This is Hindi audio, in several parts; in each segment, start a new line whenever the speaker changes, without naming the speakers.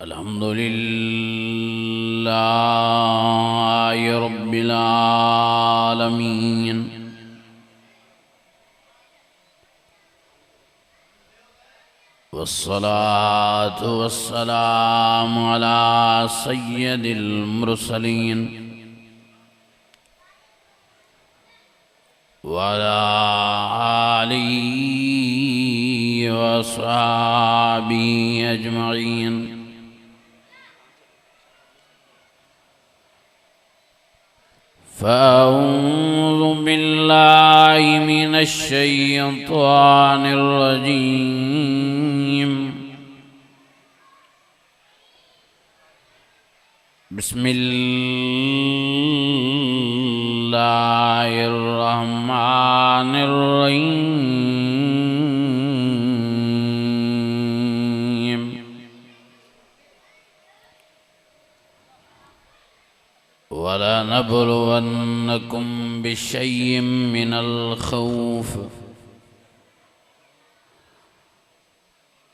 अल्हम्दुलिल्लाहि रब्बिल आलमीन वस्सलातु वस्सलामु अला सय्यदिल मुरसलीन व अला आलिहि व अस्हाबिहि अजमईन। फ़अऊज़ु बिल्लाहि मिनश शैतानिर रजीम। बिस्मिल्लाहिर रहमानिर रहीम। वलनब्लुवन्नकुम बिशय्यिम मिनल खौफ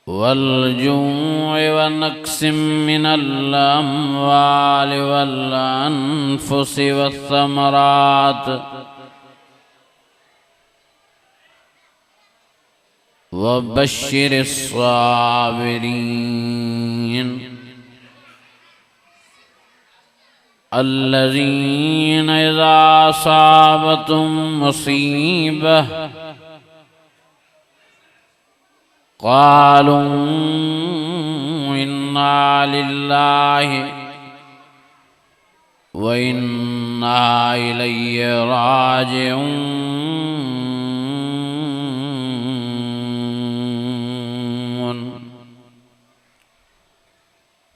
वल्जु'i व नक्सिम मिनल अम्वालि वल अनफुसि वस्समरात वबश्शिरिस साबिरीन अल्लज़ीना इज़ा असाबतहुम मुसीबह क़ालू इन्ना लिल्लाहि व इन्ना इलैहि राजिऊन।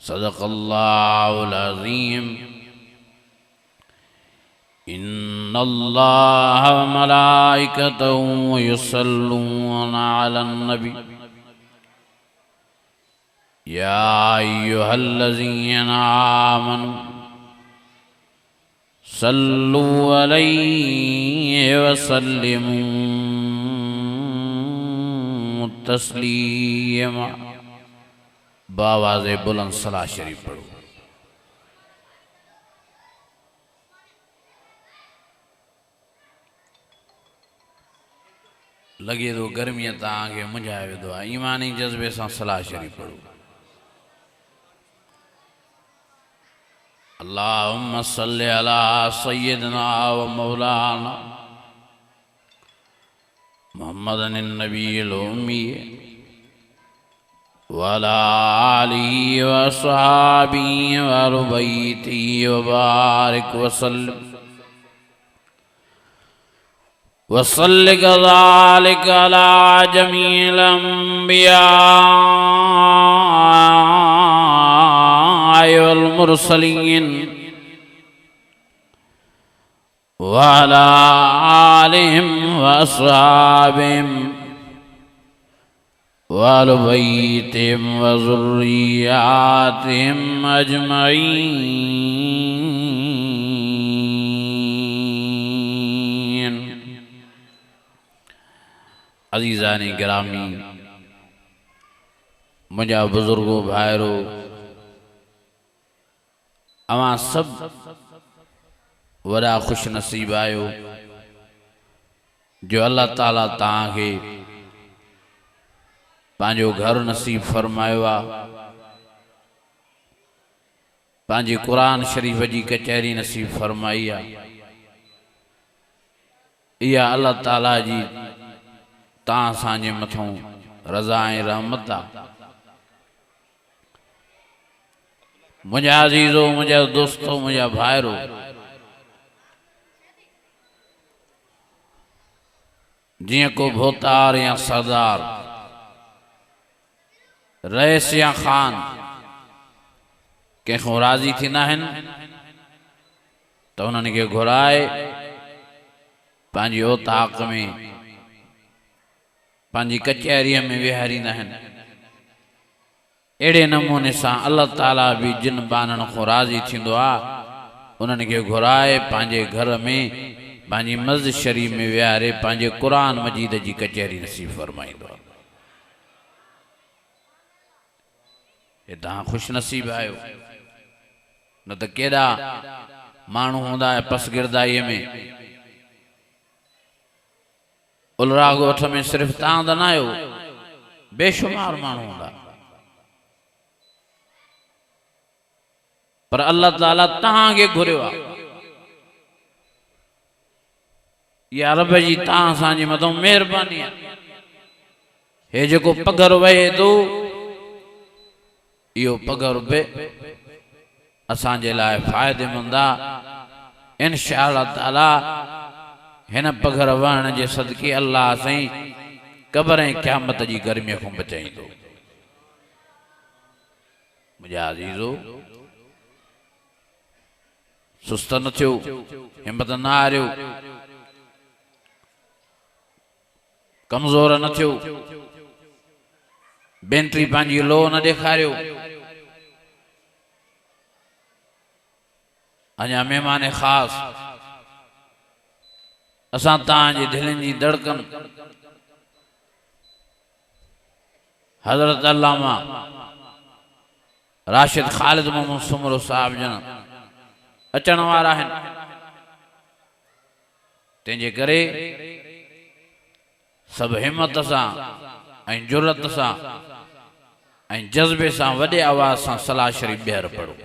सदक़ल्लाहुल अज़ीम। इन्नल्लाह व मलाइकतहु युसल्लूना अलन नबी या अय्युहल्लज़ीना आमनू सल्लू अलैहि व सल्लिमू तस्लीमा। बावाज़े बुलंद सलाह शरीफ पढ़ो। लगे तो गर्मी तव्हांखे मुंझाए वेंदो आहे। ईमानी जज़्बे सां सलाह शरीफ पढ़ो। अल्लाहुम्मा सल्लि अला सय्यिदना व मौलाना मुहम्मदिन नबील उम्मी व अला आलिहि व अस्हाबिहि व अहलि बैतिहि व बारिक व सल्लिम वसल्लि कज़ालिक अला जमील अंबिया वल मुरसलीन व अला आलिहिम व अस्हाबिहिम व अहलि बैतिहिम व ज़ुर्रिय्यातिहिम अजमईन। अज़ीज़ानी गिरामी, मुझा बुजुर्गो भाइरो, अवां सब वड़ा खुश नसीब आयो जो अल्लाह ताला तव्हांखे पंहिंजो घर नसीब फरमायो आहे। पंहिंजे क़ुरान शरीफ़ जी कचहरी नसीब फरमाई आहे। इहा अल्लाह ताला जी तव्हां असांजे मथां रज़ा ऐं रहमत आहे। मुंहिंजा अज़ीज़ो, मुंहिंजा दोस्तो, मुंहिंजा भाइरो, जीअं को भोतार या सरदार, रईस या ख़ान कंहिंखों राज़ी थींदा आहिनि त उन्हनि खे घुराए पंहिंजी ओताक़ में, पंहिंजी कचहरीअ में विहारींदा आहिनि। अहिड़े नमूने सां अल्लाह ताला बि जिन बाननि खां राज़ी थींदो आहे उन्हनि खे घुराए पंहिंजे घर में, पंहिंजी मस्जिद शरीफ़ में विहारे पंहिंजे क़ुरान मजीद जी कचहरी नसीब फरमाईंदो आहे। ये तहां खुश नसीब आयो न त केड़ा माण्हू हूंदा पसगिरदाई में उलरा ॻोठ में सिर्फ तहां त न आयो बेशुमार माण्हू हूंदा पर अल्लाह ताला तहां खे घुरियो आहे या रब जी तहां असांजे मथां महिरबानी आहे हे जेको पघर वहे थो इहो पघर बि असांजे लाइ फ़ाइदेमंद आहे इंशाअल्लाह ताला हिन पघर वहण जे सदके अल्लाह साईं क़बर ऐं क़यामत जी गर्मीअ खां बचाईंदो मुंहिंजा अज़ीज़ो सुस्त न थियो हिम्मत न हारियो कमज़ोर न थियो बेंट्री पंहिंजी लो न ॾेखारियो अञा महिमान ख़ास असां तव्हांजे दिलनि जी धड़कन हज़रत अल्लामा राशिद ख़ालिद मोहम्मद सुमरो साहब जन अचण वारा आहिनि तंहिंजे करे सब हिम्मत सां ऐं जुरत सां ऐं जज़्बे सां वॾे आवाज़ सां सलाह शरीफ़ ॿीहर पढ़ो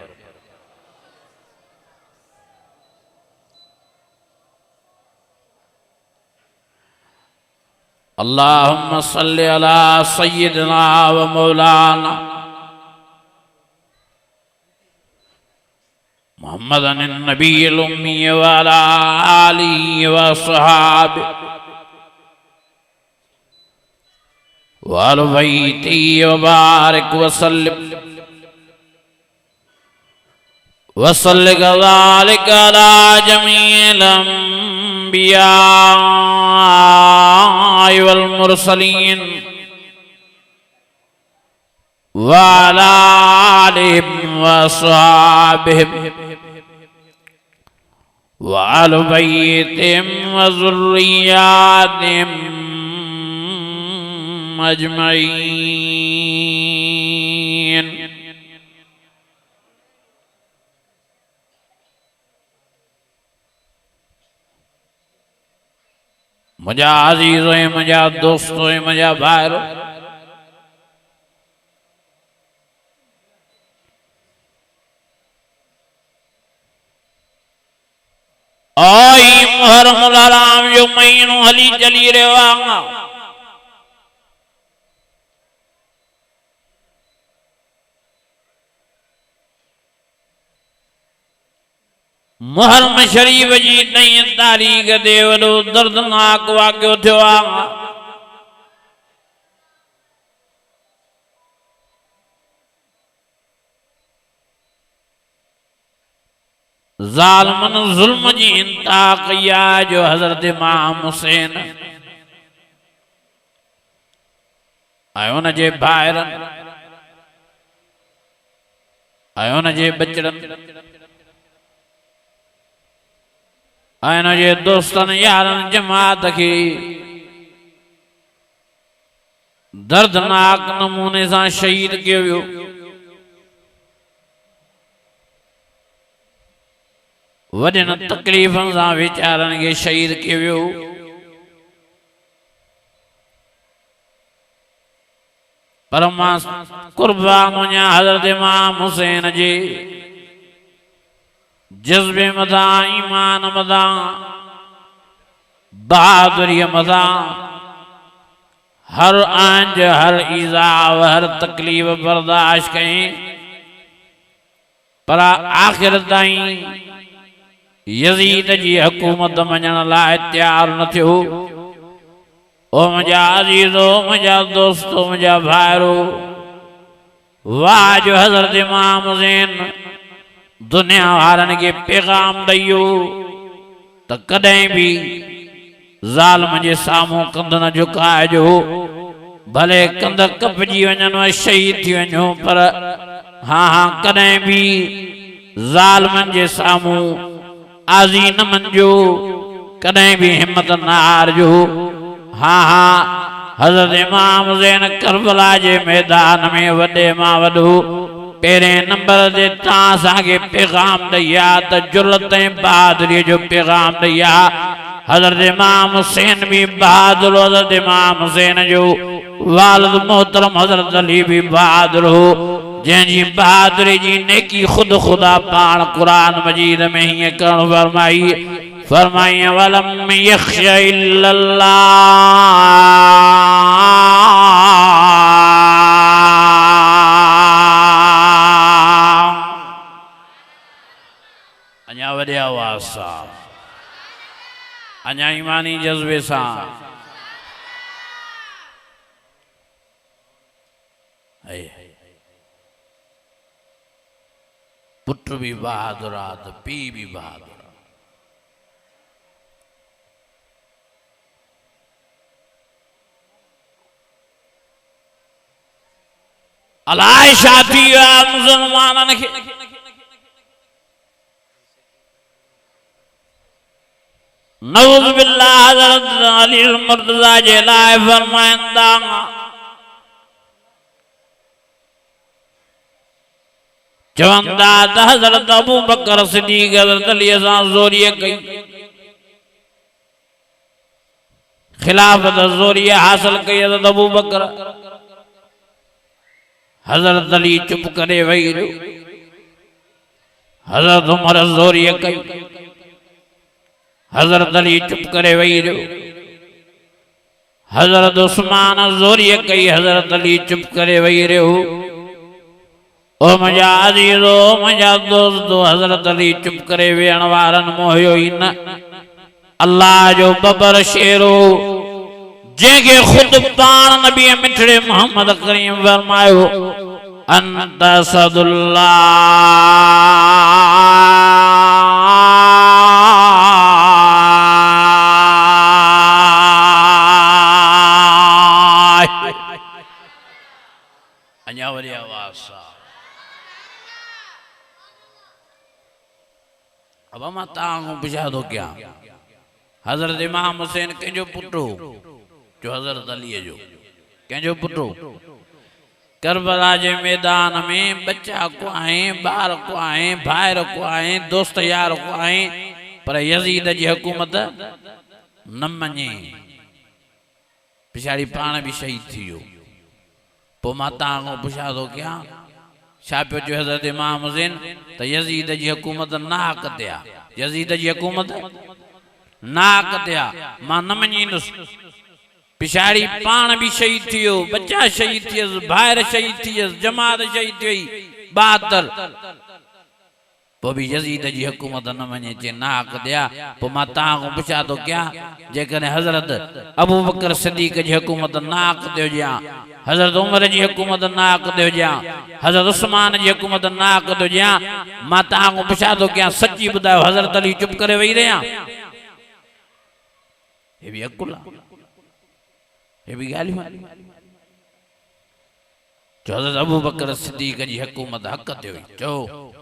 अल्लाहुम्मा सल्लि अला सय्यिदना व मौलाना मुहम्मदन नबील उम्मी व अला आलिहि व अस्हाबिहि व अहलि बैतिहि व बारिक व सल्लिम व सल्लि कज़ालिका अला जमीइल अंबिया वल मुरसलीन व अला आलिहिम व अस्हाबिहिम व अहलि बैतिहिम व ज़ुर्रिय्यातिहिम अजमईन। मुझा अजीज़ों मुझा दोस्तों मुझा भाइरों आई मुहर्रमुल हराम जो महीनो हली चली रहियो आहे मुहर्रम शरीफ जी 9 तारीख़ ते वॾो दर्दनाक वाक़ियो थियो आहे ज़ालिमन ज़ुल्म जी इंतहा कई आहे जो हज़रत इमाम हुसैन ऐं हुन जे भाइरनि ऐं हुन जे बचड़नि ऐं हुन जे दोस्तनि यारनि जमात खे दर्दनाक नमूने सां शहीद कयो वियो। वॾनि तकलीफ़ुनि सां वीचारनि खे शहीद कयो वियो। पर मां कुर्बान वञा हज़रत इमाम हुसैन जे जज्बे मदां ईमान मदां बहादुरी मदां हर आंज हर ईज़ा हर तकलीफ़ बर्दाश्त कई पर आख़िर ताईं यज़ीद जी हुकूमत मञण लाइ तैयार न थियो। ओ मुंहिंजा अज़ीज़ो मुंहिंजा दोस्तो मुंहिंजा भाइरो वाह जो हज़रत इमाम हुसैन दुनिया वारनि खे पैगाम ॾियो त कॾहिं बि ज़ालिम जे साम्हूं कंध न झुकाइजो भले कंध कपजी वञनि शहीद थी वञो पर हाँ कॾहिं बि ज़ालिमनि जे साम्हूं आज़ी न मञिजो कॾहिं बि हिम्मत न हारजो। हाँ हज़रत इमाम हुसैन करबला जे मैदान में वॾे मां वॾो पहिरें नंबर ते तव्हां असांखे पैगाम ॾई आहे त जुरत ऐं बहादुरीअ जो पैगाम ॾई आहे। हज़रत इमाम हुसैन भी बहादुर, हज़रत इमाम हुसैन जो वालिद मोहतरम हज़रत अली भी बहादुर हो, जंहिंजी बहादुरी जी नेकी खुद खुदा पाण कुरान मजीद में हीअं करणु फरमाई वलम यख्श इल्लल्लाह अञा वॾे आवाज़ सां, अञा ईमानी जज़्बे सां पुट भी बहादुर आहे त पीउ भी बहादुर। अलाए छा थी वियो आहे मुसलमाननि खे। नऊज़ बिल्लाह हज़रत अली मुर्तज़ा जे लाइ फरमाईंदा चवंदा त हज़रत अबू बकर सिद्दीक़ हज़रत अली सां ज़ोरीअ कई, खिलाफत ज़ोरीअ हासिल कई हज़रत अबू बकर। हज़रत अली चुप करे वेही रहियो। हज़रत उमर ज़ोरीअ कई, हज़रत अली चुप करे वेही रहियो। हज़रत उस्मान ज़ोरीअ कई, हज़रत अली चुप करे वेही रहियो। ओ मुंहिंजा अज़ीज़ो, मुंहिंजा दोस्तो, हज़रत अली चुप करे वेहण वारनि मोहियो ई न। अल्लाह जो बबर शेरो जंहिंखे खुद पाण नबी मिठड़े मोहम्मद करीम फरमायो अंत सदुल्लाह अञा वरी आवाज़ सां। अब मां तव्हां पुछा थो कयां, हज़रत इमाम हुसैन कंहिंजो पुटु हो? जो हज़रत अलीअ जो। कंहिंजो पुटु? करबला जे मैदान में बच्चा को आए, ॿार को आए, भाइर को आए, दोस्त यार को आए, पर यज़ीद जी हुकूमत न मञे, पिछाड़ी पाण भी शहीद थी वियो। पोइ मां तव्हां पुछा थो कयां, छा पियो चयो हज़रत इमाम हुसैन त यज़ीद जी हुकूमत नाहक ते आहे, यज़ीद जी हुकूमत नाहक ते आहे, मां न मञींदुसि। पिछाड़ी पाण भी शहीद थी वियो, बच्चा शहीद थी वियसि, भाइर शहीद थी वियसि, जमात शहीद थी वई 72। पोइ भी यज़ीद जी हुकूमत न मञे, चए नाहक ते आहे। पोइ मां तव्हां पुछा थो कयां, जेकॾहिं हज़रत अबू बकर सिद्दीक़ जी हुकूमत नाहक ते हुजे, हज़रत उमर जी हुकूमत नाहक ते हुजे, हज़रत उस्मान जी हुकूमत नाहक ते हुजे, मां तव्हां पुछा थो कयां, सची ॿुधायो हज़रत अली चुप करे वेही रहिया? हे भी अकुल आहे, हे भी ॻाल्हियूं आहिनि। जो हज़रत अबू बकर सिद्दीक़ जी हुकूमत हक़ ते हुई, चओ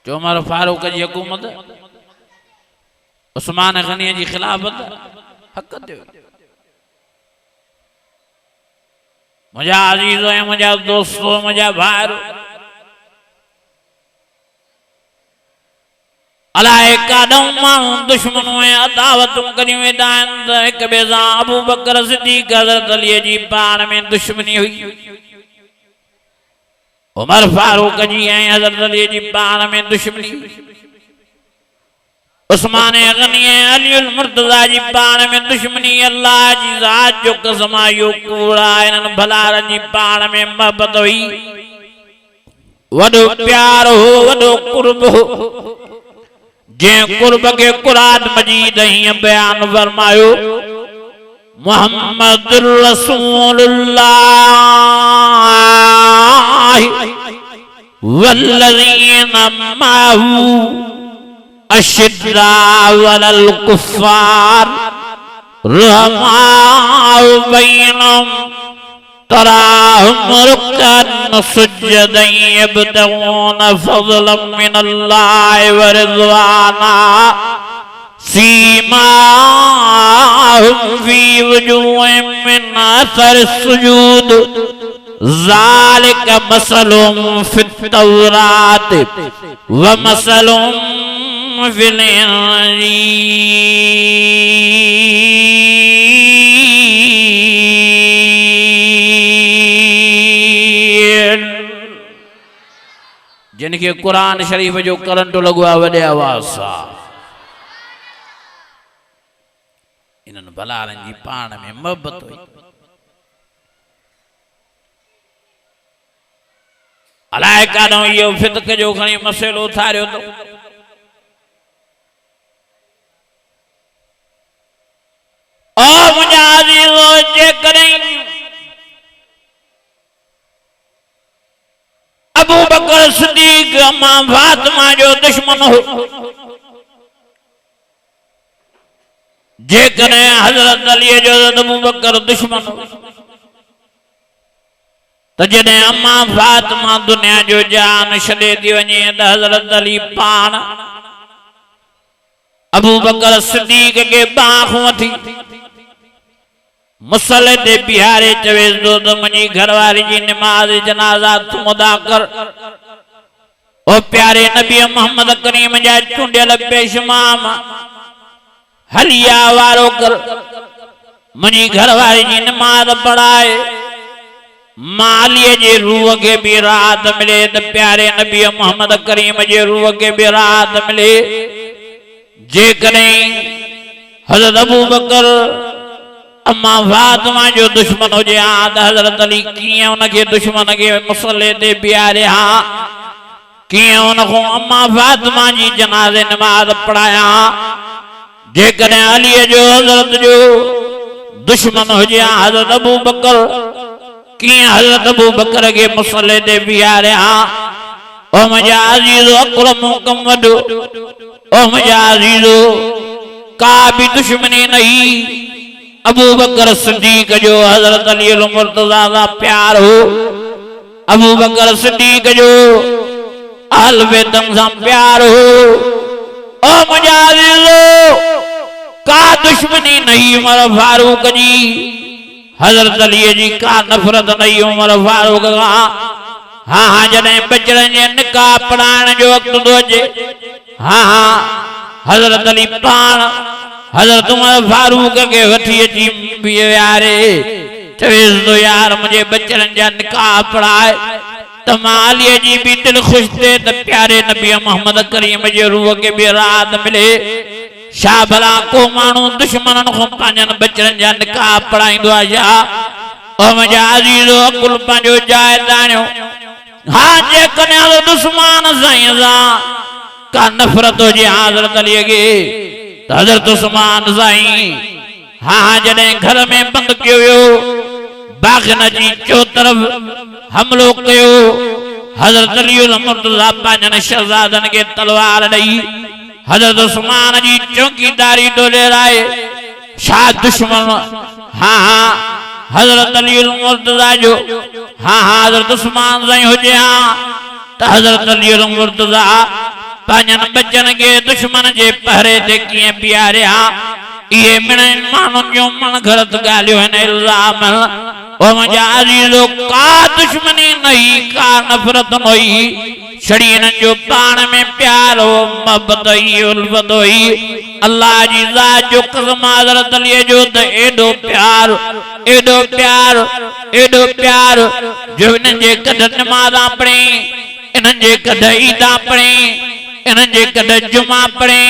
उमर फारूक जी हुकूमत, उस्मान गनी जी खिलाफत हक़ ते हुई। मुंहिंजा अज़ीज़ो ऐं मुंहिंजा दोस्तो, मुंहिंजा भाइर, अलाए काॾों माण्हू दुश्मनूं ऐं अदावतूं करी वेंदा आहिनि त हिक ॿिए सां अबू बकर सिद्दीक़ हज़रत अलीअ जी पाण में दुश्मनी हुई, उमर फारूक जी ऐं हज़रत अलीअ जी पाण में दुश्मनी, उस्मान गनी ऐं अली मुर्तज़ा जी पाण में दुश्मनी। अल्लाह जी ज़ात जो कसम आहे, इहो कूड़ आहे, इन्हनि भलारनि जी पाण में मोहबत हुई, वॾो प्यार हो, वॾो कुर्ब हो। जंहिं कुर्ब खे कुरान मजीद हीअं बयान फरमायो, मुहम्मदुर रसूलुल्लाह वल्लज़ीना माहू अशिद्दाउ अलल कुफ्फार रहमाउ बैनहुम तराहुम रुक्कन सुज्जदन यब्तगून फज़लन मिनल्लाहि व रिज़वाना सीमाहुम फी वजूहिहिम मिन असर सुजूद ज़ालिक मसलुम फित्तौरात व मसलुम फिल इंजील। जिनके कुरान शरीफ जो करंट लगो आहे वॾे आवाज़ सां, इन्हनि भलारनि जी पाण में मोहबत हुई। अलाए काॾों इहो फितक जो खणी मसइलो उथारियो तो। ओ मुंहिंजा अज़ीज़ो, जेकॾहिं अबू बकर सिद्दीक़ अम्मा फातिमा जो दुश्मन हो, जेकॾहिं हज़रत अली जो अबू बकर दुश्मन हो, तो जॾहिं अम्मा फातिमा दुनिया जो जान छॾे थी वञे त हज़रत अली पाण अबू बकर सिद्दीक़ के बाह वठी मुसल्ले ते बिहारे चवेस तो मुंहिंजी घरवारी जी निमाज़ जनाज़ा तूं अदा कर। ओ प्यारे नबी मोहम्मद करीम जा चूंडियल पेशमाम हलिया वारो कर, मुंहिंजी घरवारी जी निमाज़ पढ़ाए, मालिय जे रूह के भी राहत मिले तो प्यारे नबी मोहम्मद करीम जे रूह के भी राहत मिले। जेकॾहिं हज़रत अबू बकर अम्मा फातिमा जो दुश्मन हुजे हा त हज़रत अली कीअं उनखे दुश्मन के मुसल्ले ते बिहारे हा, कीअं उनखो अम्मा फातिमा जी जनाज़े नमाज़ पढ़ाया। जेकॾहिं अलीअ जो हज़रत जो दुश्मन हुजे हा हज़रत अबू बकर, कीअं हज़रत अबू बकर के मुसल्ले ते बिहारे हा। ओ मुंहिंजा अज़ीज़ो, अकरम कम वॾो, ओ मुंहिंजा अज़ीज़ो, का भी दुश्मनी नहीं अबू बकर सिद्दीक़ जो हज़रत अली मुर्तज़ा का प्यार हो, अबू बकर सिद्दीक़ जो अहल बैतन सां प्यार हो। ओ मुंहिंजा अज़ीज़ो, का दुश्मनी नहीं उमर फारूक जी, हज़रत अली जी का नफ़रत नहीं उमर फारूक का। हाँ हाँ, जॾहिं बचड़नि जे निकाह पढ़ाइण जो वक़्तु थो अचे, हाँ हाँ, हज़रत अली पाण हज़रत उमर फारूक के वठी अची विहारे चवेस तो यार मुझे बचड़नि जा निकाह पढ़ाए त मां अलीअ जी भी दिल ख़ुशि थिए त प्यारे नबी मोहम्मद करीम जे रूह के भी राहत मिले। छा भला को माण्हू दुश्मननि खां पंहिंजनि बचड़नि जा निकाह पढ़ाईंदो आहे छा? ओ मुंहिंजा अज़ीज़ो, अकुल पंहिंजो जाइ दाणियो। हाँ, जेकॾहिं दुश्मन साईं सां का नफ़रत हुजे हज़रत अलीअ खे त हज़रत उस्मान साईं हाँ जॾहिं घर में बंदि कयो वियो, बाग़न जी चो तरफ़ हमलो कयो, हज़रत अली मुर्तज़ा पंहिंजनि शहज़ादनि खे तलवार ॾेई हज़रत उस्मान जी चौकीदारी तो लहराए। छा दुश्मन हाँ हाँ हज़रत अली मुर्तज़ा जो हाँ हाँ हज़रत उस्मान साईं हुजे हाँ त हज़रत अली मुर्तज़ा पंहिंजनि बचनि खे दुश्मन जे पहरे ते कीअं बीहारे हा। इहे मिणनि माण्हुनि जूं मन ग़लत ॻाल्हियूं आहिनि, इल्ज़ाम। ओ मुंहिंजा अज़ीज़ो, का दुश्मनी नहीं, का नफ़रत नहीं, छड़ी इन्हनि जो पाण में प्यार हो, मोहबत हुई, उल्फत हुई। अल्लाह जी ज़ात जो कसम, हज़रत अलीअ जो त एॾो प्यार, एॾो प्यार, एॾो प्यार जो इन्हनि जे कढ नमाज़ां पढ़ी, इन्हनि जे कढ ईदा पढ़ी, इन्हनि जे कढ जुमा पढ़ी,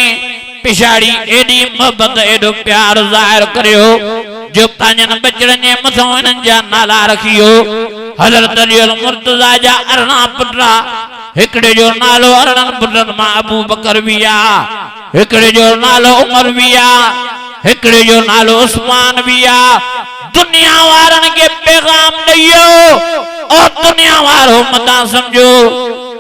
पिछाड़ी एडी मोहब्बत एडो प्यार ज़ाहिर करियो जो पंहिंजनि बचड़नि जे मथां इन्हनि जा नाला रखियो। हज़रत अली मुर्तज़ा जा 18 पुट, हिकिड़े जो नालो 18 पुटनि मां अबू बकर भी आहे, हिकिड़े जो नालो उमर भी आहे, हिकिड़े जो नालो उस्मान भी आहे। दुनिया वारनि खे पैगाम ॾियो और दुनिया वारो मतां समझो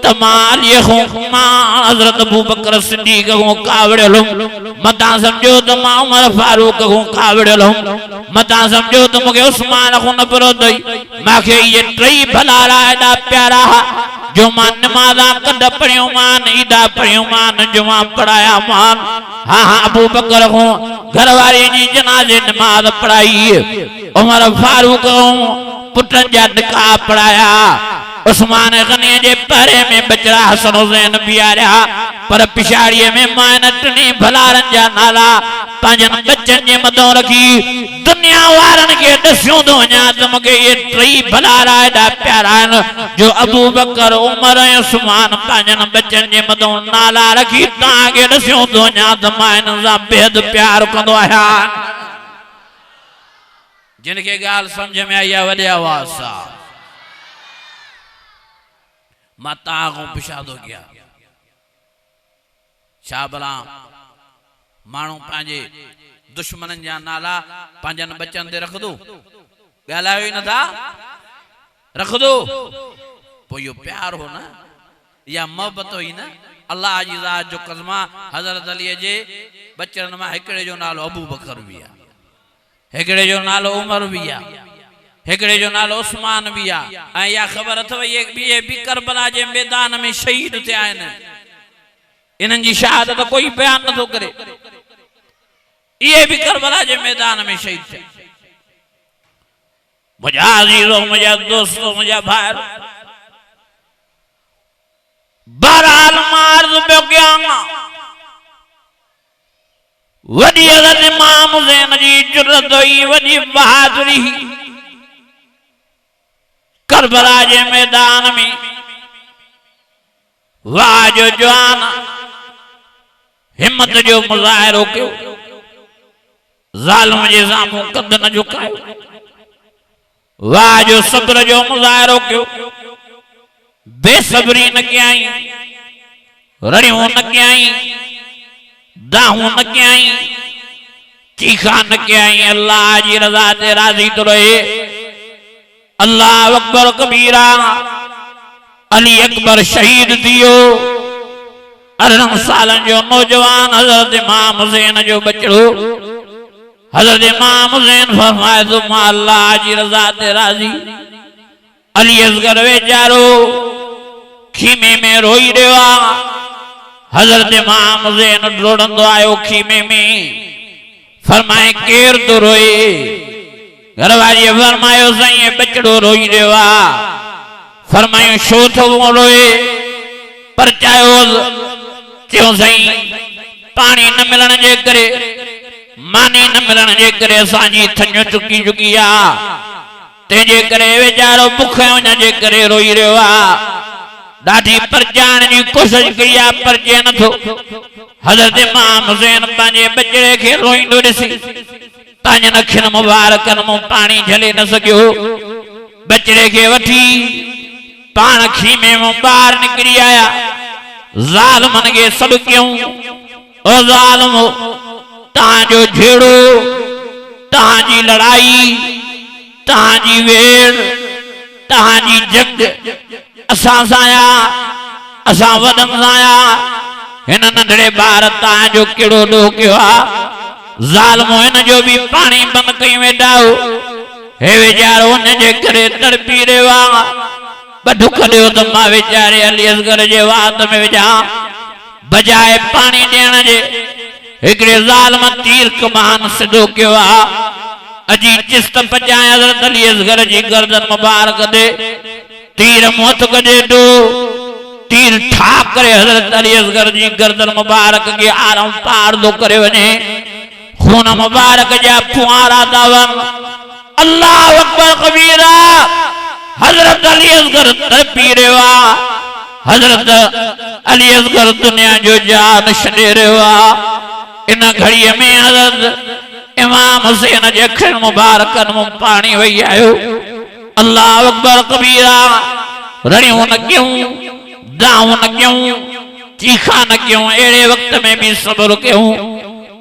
तमाम ये हज़रत अबू बकर सिद्दीक़ को कावड़ेलो मता समझो तो मां उमर फारूक को कावड़ेलो मता समझो तो मुझे उस्मान को न परो दई माखे ये ट्रई भला एडा प्यारा जो मान नमाज़ा कद पढ़ियो मान ईदा पढ़ियो मान जुमा पढ़ाया मान। हाँ हाँ अबू बकर को घरवारी जी जनाजे नमाज पढ़ाई, उमर फारूक को पुटन जा निकाह पढ़ाया। उस्मान गनी जे परे में बचड़ा हसन हुसैन बियारिया पर पिछाड़ीअ में माइनटनी भलारन जा नाला पंजन बच्चन जे मदों रखी। दुनिया वारन के दस्यूं तो वञा त मूंखे ये टई भलारा एॾा प्यारा आहिनि जो अबू बकर उमर ऐं उस्मान पंजन बच्चन जे मदों नाला रखी तव्हांखे दस्यूं तो वञा त मां हिन सां बेहद प्यार कंदो आहियां। जिनके गाल समझ में आई वॾे आवाज़ सां मां तव्हां खां पुछादो कयां छा भला माण्हू पंहिंजे दुश्मननि जा नाला पंहिंजनि बच्चनि ते रखंदो? ॻाल्हायो ई नथा, रखंदो? पोइ इहो प्यार हो न या मोहबत हुई न? अल्लाह जी ज़ात जो क़स्मा हज़रत अलीअ जे बच्चनि मां हिकिड़े जो नालो अबू बकर बि आहे, हिकिड़े जो नालो उमर बि आहे, हिकिड़े जो नालो उस्मान बि आहे। ऐं इहा ख़बर अथव इहे बि करबला जे मैदान में शहीद थिया आहिनि। इन्हनि जी शहादत कोई बयान नथो करे। इहे बि करबला जे मैदान में शहीद थिया। मुंहिंजा अज़ीज़ो, मुंहिंजा दोस्तो, मुंहिंजा भाइर, बहरहाल मां अर्ज़ पियो कयां वॾी हज़रत इमाम हुसैन जी जुर्रत हुई, वॾी बहादुरी। करबला जे मैदान में वाह जो जवान हिम्मत जो मुज़ाहिरो कयो, ज़ालिम जे साम्हूं कद न झुकायो। वाह जो सब्र जो मुज़ाहिरो कयो, बेसब्री न कयाई, रड़ियूं न कयाई, दाहूं न कयाई, चीखा न कयाई। अल्लाह जी रज़ा ते राज़ी तो रहे। अल्लाह अकबर कबीरा। अली अकबर शहीद थियो। 18 सालन जो नौजवान हज़रत इमाम हुसैन जो बचड़ो। हज़रत इमाम हुसैन फरमाए तो मां अल्लाह जी रज़ा ते राज़ी। अली असगर वेचारो खीमे में रोई रहियो आहे। हज़रत इमाम हुसैन डोड़ंदो आयो खीमे में। फरमाए केर तो रोए? घरवारी फरमायो साईं बचड़ो रोई रहियो आहे। फरमायो छो थो रोए? पर चयो साईं पानी न मिलण जे करे, मानी न मिलण जे करे असांजी थञ चुकी चुकी आहे, तंहिंजे करे वीचारो बुख हुन जे करे रोई रहियो आहे। ॾाढी परचाइण जी कोशिश कई आहे, परचे नथो। हज़रत इमाम हुसैन पंहिंजे बचड़े खे रोईंदो ॾिसी पंहिंजनि अखियुनि मुबारकनि मां पाणी झले न सघियो। बचड़े खे वठी पाण खीमे मां ॿाहिरि निकिरी आया। ज़ालिमनि खे सॾु कयूं, ओ ज़ालिमो तव्हांजो झेड़ो, तव्हांजी लड़ाई, तव्हांजी वेड़, तव्हांजी जंग असां सां आहे, असां वॾनि सां आहे। हिन नंढड़े ॿार तव्हांजो कहिड़ो ॾोह कयो आहे? ज़ालिमो हिन जो बि पाणी बंदि कई वेठा हो। हे वीचारो हुन जे करे तड़पी रहियो आहे। ॿ ढुक ॾियो त मां वीचारे अली असगर जे वात में विझां। बजाए पाणी ॾियण जे हिकिड़े ज़ालिम तीर कमान सिधो कयो आहे। अजी चिस्त पचाए हज़रत अली असगर जी गर्दन मुबारक दे तीर मौत कजे दो। तीर ठा करे हज़रत अली असगर जी गर्दन मुबारक के आराम पार दो करे वने। खून मुबारक जा फुआरा दावन। अल्लाह अकबर कबीरा। हज़रत अली असगर तड़पी रहियो आहे। हज़रत अली असगर दुनिया जो जान छॾे रहियो आहे। इन घड़ीअ में हज़रत इमाम हुसैन जे अखियुनि मुबारकनि मां पाणी वही आयो। अल्लाह अकबर कबीरा। रड़ियूं न कयूं, दाऊं न कयूं, चीखा न कयूं। अहिड़े वक़्त में भी सब्र कयूं।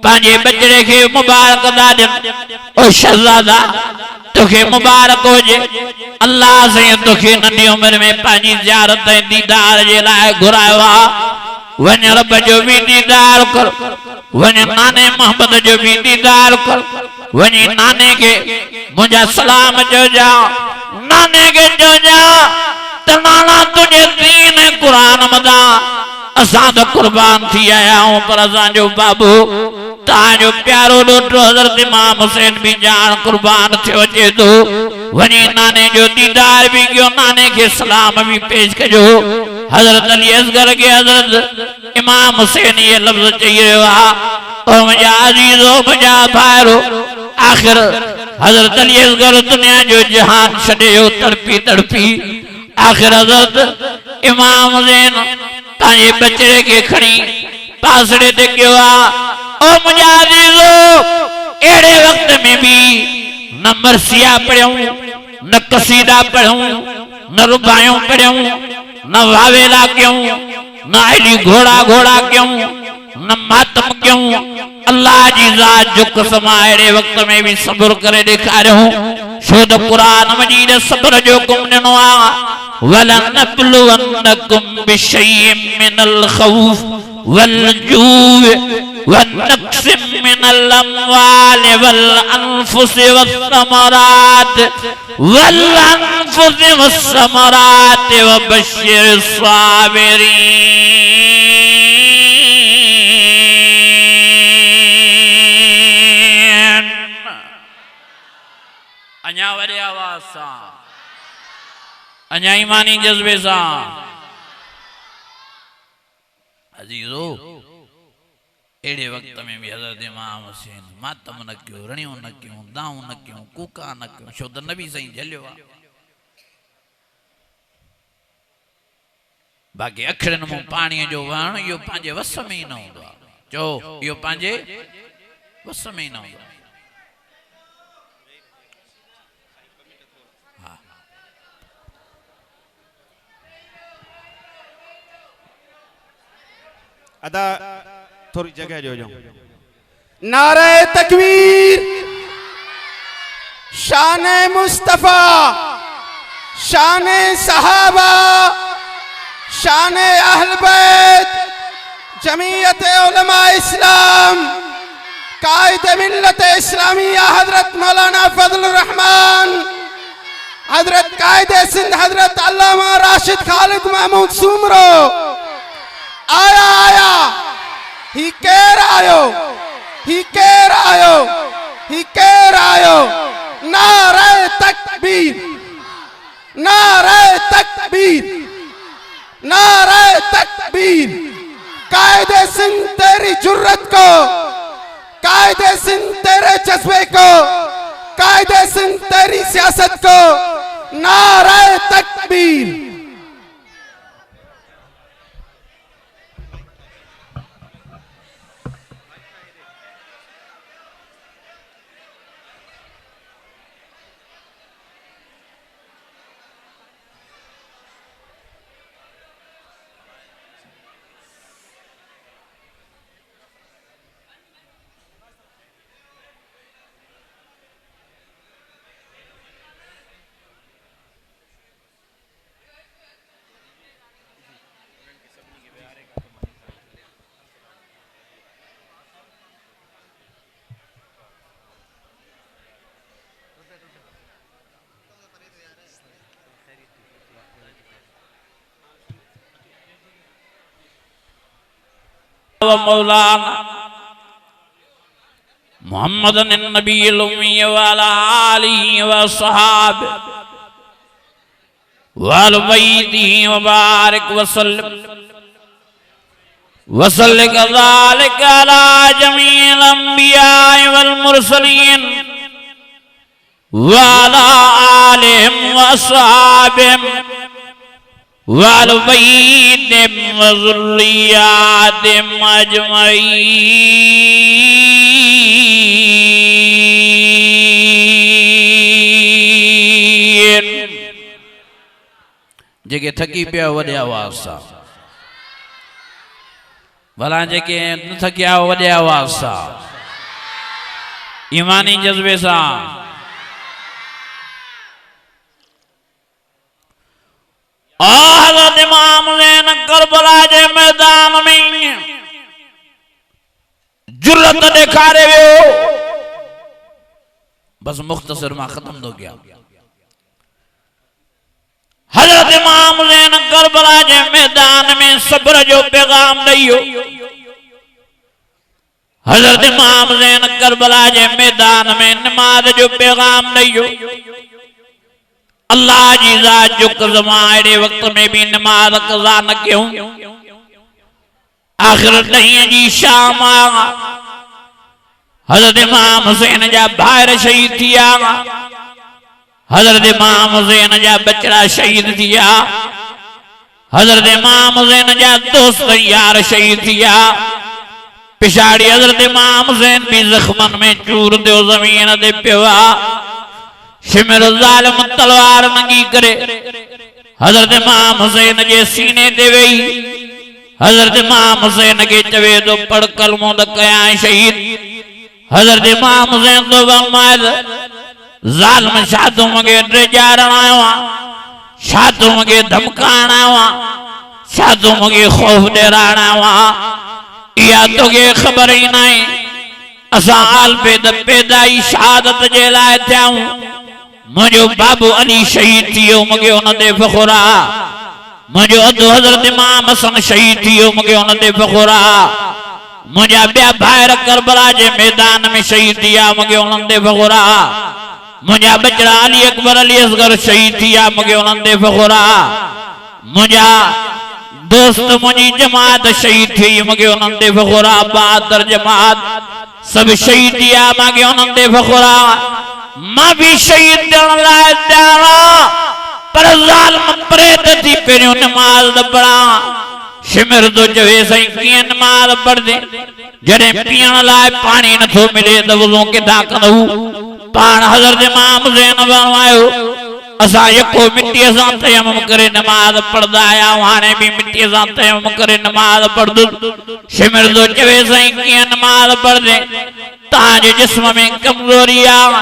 पंहिंजे बचड़े खे मुबारक दा ॾियनि। ओ शहज़ादा तोखे मुबारक हुजे। अल्लाह साईं तोखे नंढी उमिरि में पंहिंजी ज़ियारत ऐं दीदार जे लाइ घुरायो आहे। वञ रब जो भी दीदार कर। वञ नाने मोहम्मद जो भी दीदार कर। वञी नाने के मुंहिंजा सलाम चइजा। नाने के चइजा त नाना तुंहिंजे दीन ऐं क़ुरान मदां असां त कुर्बान थी आया आहियूं, पर असांजो बाबू तव्हांजो प्यारो ॾोटो हज़रत इमाम हुसैन भी जान कुर्बान थियो अचे थो। वनी नाने जो दीदार भी क्यों, नाने के सलाम भी पेश कजो। हजरत अली असगर के हजरत इमाम हुसैन ये लफ्ज चाहिए वहा, ओ मुझा अजीजो मुझा भाइरो। आखिर हजरत अली असगर दुनिया जो जहान छड़े हो तड़पी तड़पी, आखिर हजरत इमाम हुसैन ताजे बचड़े के खड़ी पासड़े ते क्यों आ। ओ मुझा अजीजो एड़े वक्त में भी न मरसिया पढ़ूं, न कसीदा पढ़ूं, न रुबायों पढ़ूं, न वावेला क्यों, न अली घोड़ा घोड़ा क्यों, न मातम क्यों। अल्लाह जी ज़ात जो कसम अड़े वक्त में भी सब्र करे दिखारियो। शुद्ध कुरान मजीद सब्र जो हुक्म ॾिनो आ, वलनब्लुवन्नकुम बिशय्इन मिनल खौफ वल्जूअ वन्नक्सिम मिनल अम्वालि वल अनफुसि वस्समरात वबश्शिरिस साबिरीन। अञा वॾे आवाज़ सां, अञा ईमानी जज्बे सां। अजीजो एड़े वक्त में भी हजरत इमाम हुसैन मातम न क्यों, रणियों न क्यों, दाऊं न क्यों, कूका न क्यों, छो त नबी सही झलियो आ। बाक़ी अखड़न में पानी जो वहण यो पांजे वस में ही न होंदो आ। चो यो पांजे वस में ही न होंदो।
अदा थोड़ी जगह जो नारे तकबीर, शाने मुस्तफा, शाने सहाबा, शाने अहल बैत, जमीयत उलमा इस्लाम, कायद मिल्लत इस्लामिया हजरत मौलाना फजलुर रहमान, हजरत कायद सिंध हजरत अल्लामा राशिद खालिद महमूद सुमरो। आया आया ही केर आयो, ही केर आयो, ही केर आयो। नारे तकबीर, नारे तकबीर, नारे तकबीर। कायदे सिंध तेरी जुर्रत को, कायदे सिंध तेरे जज्बे को, कायदे सिंध तेरी सियासत को। नारे तकबीर।
मौलाना मोहम्मद नबी उम्मी वाला आलिही व सहाबे वल बैतिही व बारिक वसल्लम वसल्लिक ज़ालिक अला जमील अंबिया वल मुरसलीन व अला आलिहिम व असहाबिहिम वल बैतिहिम व ज़ुर्रिय्यातिहिम अजमईन। जेके थकी पिया वॾे आवाज़ सां, भला जेके न थकिया वॾे आवाज़ सां, ईमानी जज्बे सां। हज़रत इमाम हुसैन करबला जे मैदान में जुर्रत दिखारे वियो। बस मुख्तसर मां खत्म हो गया। हज़रत इमाम हुसैन करबला जे मैदान में सब्र जो पैगाम ॾियो। हज़रत इमाम हुसैन करबला जे मैदान में नमाज जो पैगाम ॾियो। अल्लाह जी ज़ात जो क़ज़मा अड़े वक्त में भी नमाज क़ज़ा न क्यों। आखिर ॾहीं जी शाम हज़रत इमाम हुसैन जा भाइर शहीद थिया, हज़रत इमाम हुसैन जा बचड़ा शहीद थिया, हज़रत इमाम हुसैन जा दोस्त यार शहीद थिया। पिछाड़ी हज़रत इमाम हुसैन भी ज़ख्मन में चूर दो ज़मीन दे पिया। शिमर ज़ालिम तलवार नंगी करे हज़रत इमाम हुसैन जे सीने ते वेही। हज़रत इमाम हुसैन के चवे तो पढ़ कलमो द कया शहीद। हज़रत इमाम हुसैन तो फरमाए ज़ालिम शादू मगे ड्रेजारण आयो, शादू मगे धमकाण आयो, शादू मगे खौफ डेराण आयो। या तोखे ख़बर ही नहीं असां आल पैदाई शहादत जे लाइ थियाऊं। मुझो बाबू अली शहीद थियो मूंखे उन ते फ़ख़ुर आहे। मुझो अधु हज़रत इमाम हसन शहीद थियो मूंखे उन ते फ़ख़ुर आहे। मुझा ॿिया भाइर करबला जे मैदान में शहीद थिया मूंखे उन्हनि ते फ़ख़ुर आहे। मुझा बचड़ा अली अकबर अली असगर शहीद थिया मूंखे उन्हनि ते फ़ख़ुर आहे। मुझा दोस्त मुझी जमात शहीद थी मूंखे उन्हनि ते फ़ख़ुर आहे। बहादुर जमात सब शहीद थिया मूंखे उन्हनि ते फ़ख़ुर आहे। मां भी शहीद थियण लाइ तयार आहियां, पर ज़ालिम परेत थी पहिरियों नमाज़ न पढ़ां। शिमिर तो चवे साईं कीअं नमाज़ पढ़दे जॾहिं पीअण लाइ पाणी नथो मिले त वुज़ू किथां कंदो। पाण हज़रत इमाम हुसैन फरमायो असां यको मिट्टीअ सां तयम्मुम करे नमाज़ पढ़दा आया, हाणे भी मिट्टीअ सां तयम्मुम करे नमाज़ पढ़दुसि। शिमिर तो चवे साईं कीअं नमाज़ पढ़दे, तव्हांजे जिस्म में कमज़ोरी आहे,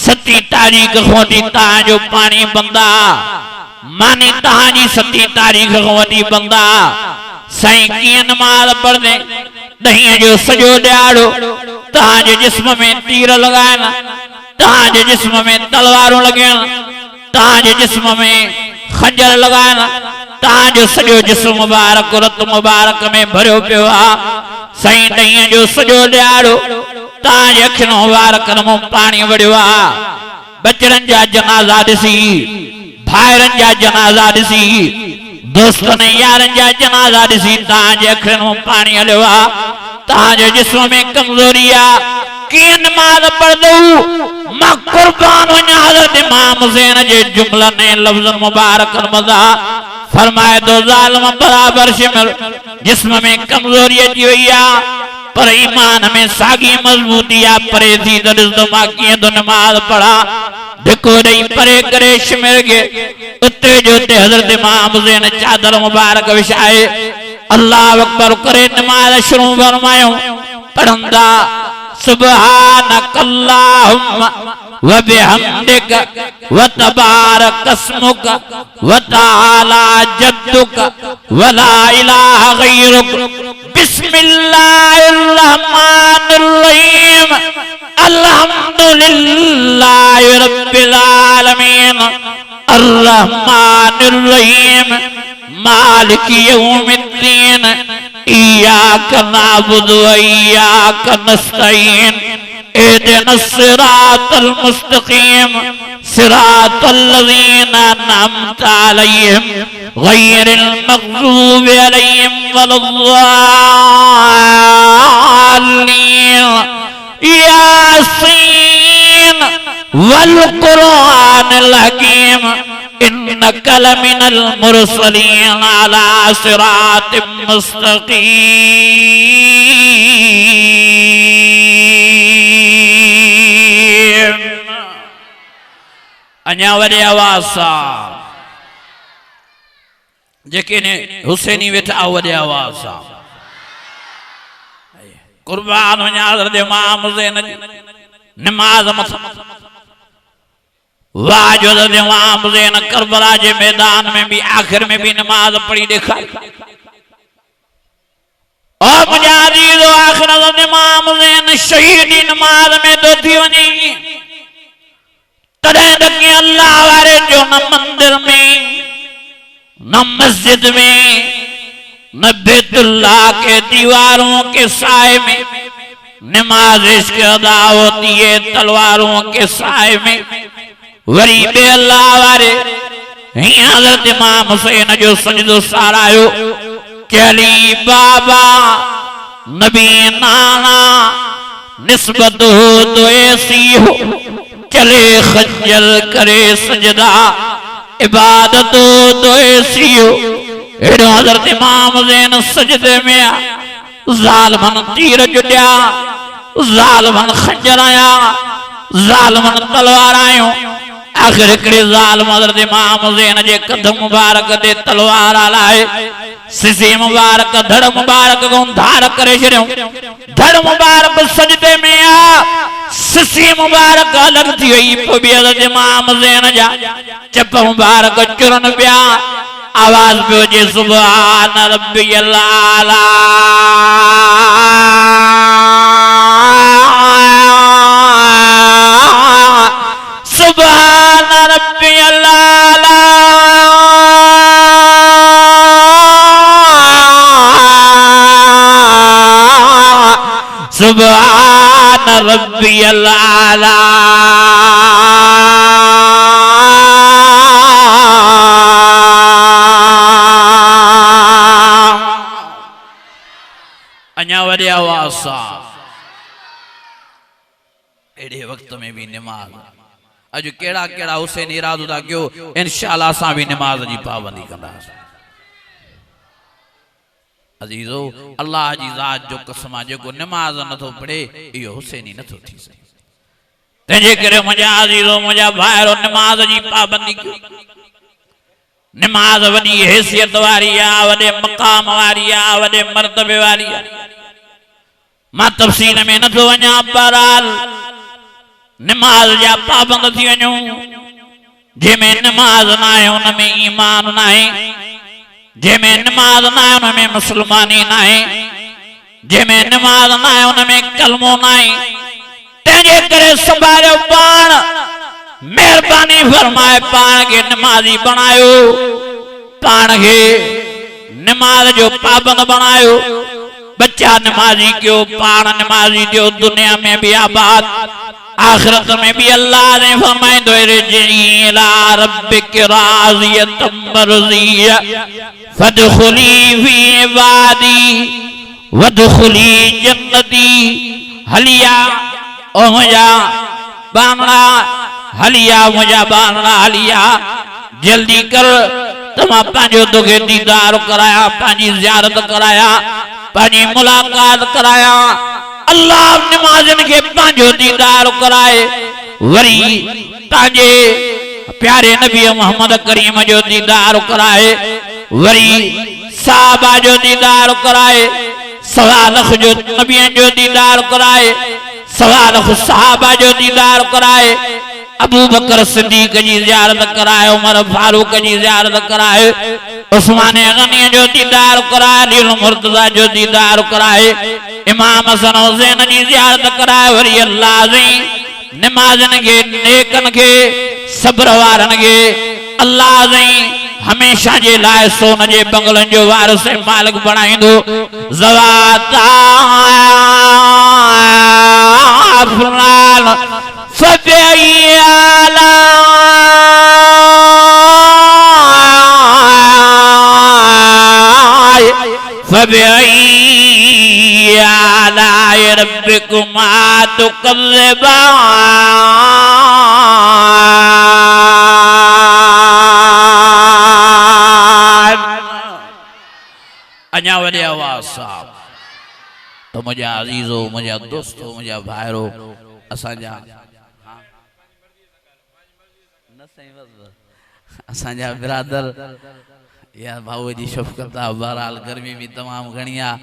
सती तारीख़ खां वठी तव्हांजो पाणी बंद आहे, मानी तव्हांजी सती तारीख़ खां वठी बंद आहे। साईं कीअं नमाज़ पढ़दे, ॾहींअ जो सॼो ॾियारो तव्हांजे जिस्म में तीर लॻाइनि, तव्हांजे जिस्म में तलवारूं लॻाइनि, तव्हांजे जिस्म में खंजर लॻाइनि, तव्हांजो सॼो जिस्म मुबारक रत मुबारक में भरियो पियो आहे। साईं ॾहींअ जो सॼो ॾियारो तव्हांजे अखियुनि मुबारकनि मां पाणी वड़ियो आहे। बचड़नि जा जनाज़ा ॾिसी, भाइरनि जा जनाज़ा ॾिसी, दोस्तनि यारनि जा जनाज़ा ॾिसी तव्हांजे अखियुनि मां पाणी हलियो आहे। तव्हांजे जिस्म में कमज़ोरी आहे, कीअं नमाज़ पढ़दो। मां कुर्बान वञा हज़रत इमाम हुसैन जे जुमलनि ऐं लफ़्ज़नि मुबारकनि मज़ा फरमाए तो ज़ालिम बराबर शिमिर जिस्म में कमज़ोरी अची वई आहे, पर ईमान में साॻी मज़बूती आहे। परे थी त ॾिसंदो मां कीअं थो नमाज़ पढ़ा। धिको ॾेई परे करे शिमिर खे उते जो उते हज़रत इमाम हुसैन चादर मुबारक विछाए अल्लाह अकबर करे नमाज़ शुरू फरमायो। पढ़ंदा सुब्हानक अल्लाहुम्मा व बिहम्दिक व तबारक अस्मुक व तआला जद्दुक व ला इलाहा गैरुक बिस्मिल्लाहिर रहमानिर रहीम अल्हम्दुलिल्लाहि रब्बिल आलमीन अर्रहमानिर रहीम मालिकी यौमिद्दीन इय्याक नअबुदु व इय्याक नस्तईन इहदिनस सिरातल मुस्तकीम सिरातल लज़ीना अनअमता अलैहिम गैरिल मग़ज़ूबि अलैहिम वलद्दाल्लीन यासीन वल कुरआनिल हकीम इन्नका लमिनल मुरसलीन अला सिरातिम मुस्तकीम। अञा वॾे आवाज़ सां जेके ने हुसैनी वेठा वॾे आवाज़ सां कुर्बान वञा हज़रत इमाम हुसैन नमाज़ वाह जो हज़रत इमाम हुसैन करबला के मैदान में भी आखिर में भी नमाज पढ़ी दिखाई। और मुजाहिद आखिर हज़रत इमाम हुसैन शहीदी नमाज में दो थी वञी तॾहिं तक अल्लाह वारे जो न मंदिर में न मस्जिद में न बैतुल्लाह के दीवारों के साए में नमाज इश्क अदा होती है तलवारों के साए में। वरी बे अल्लाह वारे हिया हज़रत इमाम हुसैन जो सजदो सारायो चली बाबा नबी नाना निस्बत हो तो ऐसी हो चले खंजर करे सजदा इबादत हो तो ऐसी हो। एडो हज़रत इमाम हुसैन सजदे में ज़ालिमन तीर जुड़िया ज़ालिमन खंजर आया ज़ालिमन तलवार आयो। आखिर हिकिड़े ज़ालिम हज़रत इमाम हुसैन जे कदम मुबारक ते तलवार हलाए सिसी मुबारक धड़ मुबारक को धार करे छड़ियो। धड़ मुबारक सजदे में आ सिसी मुबारक अलग थी वई पोइ हज़रत इमाम हुसैन जा चप मुबारक चुरन पिया। आवाज पियो जे सुभान रब्बियल आला सुभान रब्बियल आला सुभान रब्बियल आला। अञा वरी आवाज़ सां एड़े वक्त में भी नमाज अज केड़ा केड़ा हुसैन इरादो था कयो इंशाअल्लाह असां भी नमाज जी पाबंदी कंदासीं। अजीजो अल्लाह जी ज़ात जो कसम आहे जेको नमाज नथो पढ़े इहो हुसैनी नथो थी सघे। तंहिंजे करे मुंहिंजा अजीजो मुंहिंजा भाइरो नमाज जी पाबंदी कयो। नमाज वॾी हैसियत वारी आहे वॾे मक़ाम वारी आहे वॾे मर्तबे वारी आहे। मां तफ़सील में नथो वञा बहरहाल नमाज जा पाबंद थी वञूं। जंहिंमें नमाज न आहे उनमें ईमान न आहे जंहिंमें नमाज न आहे उनमें मुस्लमानी न आहे जंहिंमें नमाज न आहे उनमें कलमो न आहे। तंहिंजे करे संभालियो पाण मेहरबानी फरमाए पाण खे नमाज़ी बणायो पाण खे नमाज जो पाबंद बणायो। बच्चा नमाजी क्यों पाण नमाजी जो दुनिया में भी आबाद आखिरत में भी अल्लाह ने फरमाए दो रजीला रब्बिक राज़ियतम मर्ज़िया फदखुली फी इबादी वदखुली जन्नती। हलिया ओ मुझा बांगड़ा हलिया मुझा बांगड़ा हलिया जल्दी कर तमा पांजो तोखे दीदार कराया पांजी ज़ियारत कराया पांजी मुलाकात कराया। अल्लाह नमाज़न के पांजो दीदार कराए वरी ताजे प्यारे नबी मोहम्मद करीम जो दीदार कराए वरी साहबा जो दीदार कराए सवा लख जो नबियन जो दीदार कराए सवा लख साहबा जो दीदार कराए अबू बकर सिद्दीक जी ज़ियारत कराए उमर फारूक जी ज़ियारत कराए उस्मान गनी जो दीदार कराए अली मुर्तज़ा जो दीदार कराए इमाम हसन हुसैन जी ज़ियारत कराए वरी अल्लाह जी नमाज़न के नेकन के सब्र वारन के अल्लाह जी हमेशा जे लाए सोन जे बंगलन जो वारिस मालिक बणाईंदो। ज़वाता फलाल फबियाला फबियाला रब्बिकुमा तुकज़्ज़िबान। अञा वॾे आवाज़ सां तो मुझा अजीजो मुझा दोस्तों मुझा भाइरो असांजा असांजा बिरादर या भाऊ जी शफ़क़त आहे। बहरहाल गर्मी भी तमाम घणी आहे।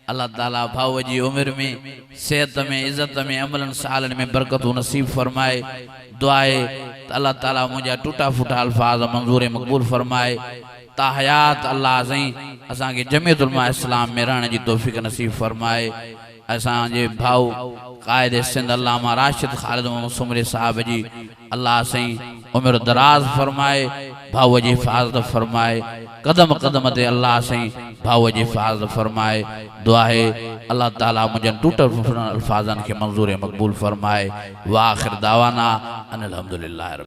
अल्लाह ताला भाऊ जी उम्र में सेहत में इज्जत में अमलन सालन में बरकतूं नसीब फरमाए। दुआ है अल्लाह ताला मुझा टूटा फूटा अल्फाज मंजूर मकबूल फरमाए। ताहयात अल्लाह सही असां के जमीयत उलमा इस्लाम में रहने की तौफीक नसीब फरमाए। असांजे भाऊ कायद सिंध अल्लामा राशिद खालिद मोहम्मद सुमरी साहब जी अल्लाह सही उम्र दराज फरमाए भाऊ जी हिफाजत फरमाए। कदम कदम ते अल्लाह सही भाऊ जी हिफाजत फरमाए। दुआ है अल्लाह ताला मुझे टूटल फुटल अल्फाजन के मंजूर मकबूल फरमाए। व आखिर दावाना अनिल हम्दुलिल्लाह।